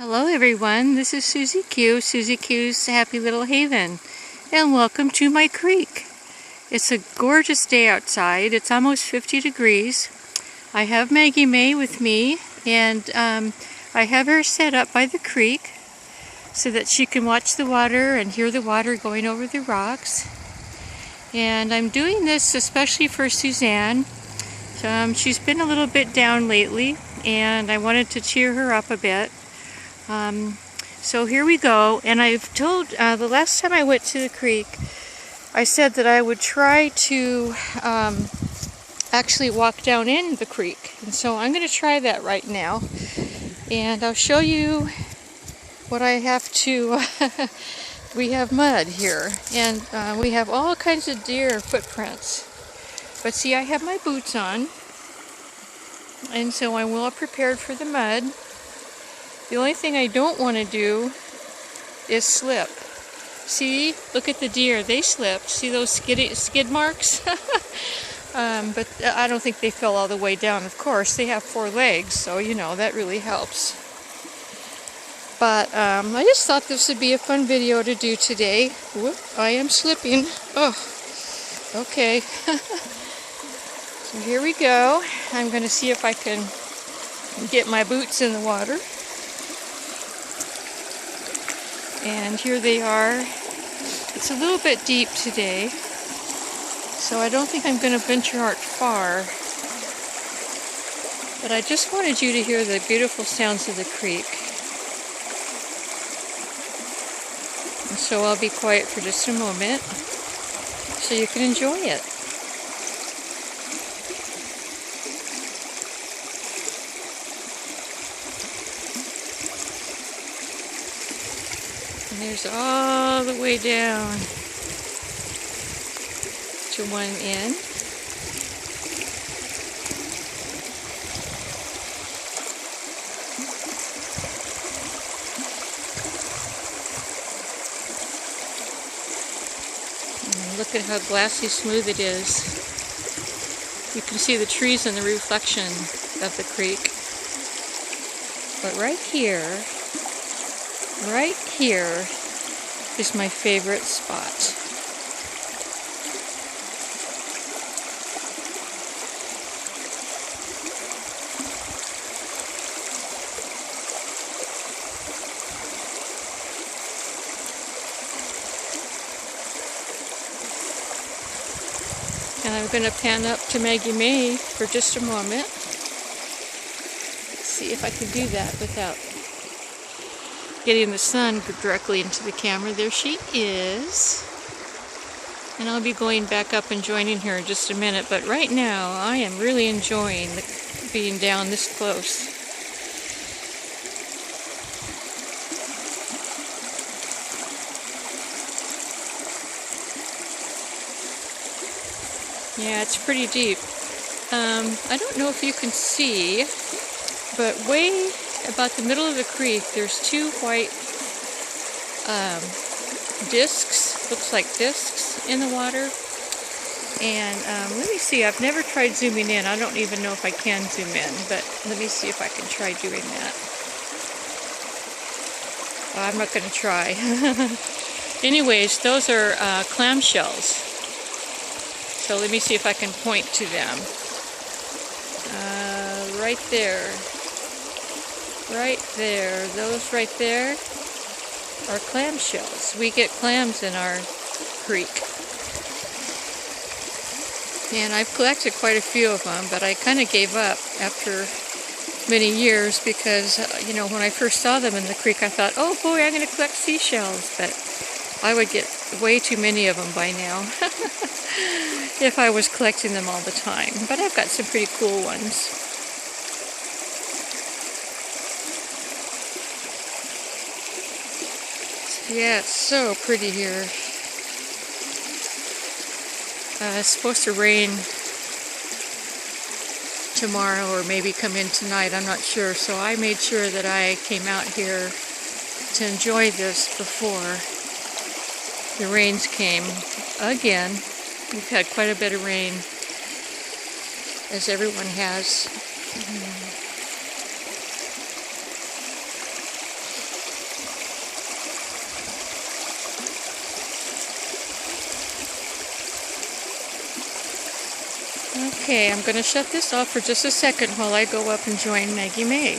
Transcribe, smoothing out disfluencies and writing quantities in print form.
Hello everyone, this is Susie Q, Susie Q's Happy Little Haven, and welcome to my creek. It's a gorgeous day outside. It's almost 50 degrees. I have Maggie Mae with me, and I have her set up by the creek so that she can watch the water and hear the water going over the rocks. And I'm doing this especially for Suzanne. She's been a little bit down lately, and I wanted to cheer her up a bit. So here we go, and I've told, the last time I went to the creek, I said that I would try to actually walk down in the creek, and so I'm going to try that right now, and I'll show you what I have to, we have mud here, and we have all kinds of deer footprints, but see, I have my boots on, and so I'm well prepared for the mud. The only thing I don't want to do is slip. See, look at the deer, they slipped. See those skid marks? But I don't think they fell all the way down. Of course, they have 4 legs, so you know, that really helps. But I just thought this would be a fun video to do today. Whoop, I am slipping. Oh, okay. So here we go. I'm going to see if I can get my boots in the water. And here they are. It's a little bit deep today, so I don't think I'm going to venture out far. But I just wanted you to hear the beautiful sounds of the creek. And so I'll be quiet for just a moment so you can enjoy it. And there's all the way down to one end. And look at how glassy smooth it is. You can see the trees in the reflection of the creek. But right here is my favorite spot. And I'm going to pan up to Maggie Mae for just a moment. Let's see if I can do that without getting the sun directly into the camera. There she is. And I'll be going back up and joining her in just a minute, but right now I am really enjoying being down this close. Yeah, it's pretty deep. I don't know if you can see, but way about the middle of the creek, there's 2 white discs, looks like discs in the water. And let me see, I've never tried zooming in. I don't even know if I can zoom in, but let me see if I can try doing that. Oh, I'm not going to try. Anyways, those are clamshells. So let me see if I can point to them. Right there. Right there, those right there are clamshells. We get clams in our creek. And I've collected quite a few of them, but I kind of gave up after many years because, you know, when I first saw them in the creek, I thought, oh boy, I'm going to collect seashells. But I would get way too many of them by now if I was collecting them all the time. But I've got some pretty cool ones. Yeah, it's so pretty here. It's supposed to rain tomorrow or maybe come in tonight, I'm not sure. So I made sure that I came out here to enjoy this before the rains came again. We've had quite a bit of rain, as everyone has. Okay, I'm going to shut this off for just a second while I go up and join Maggie Mae.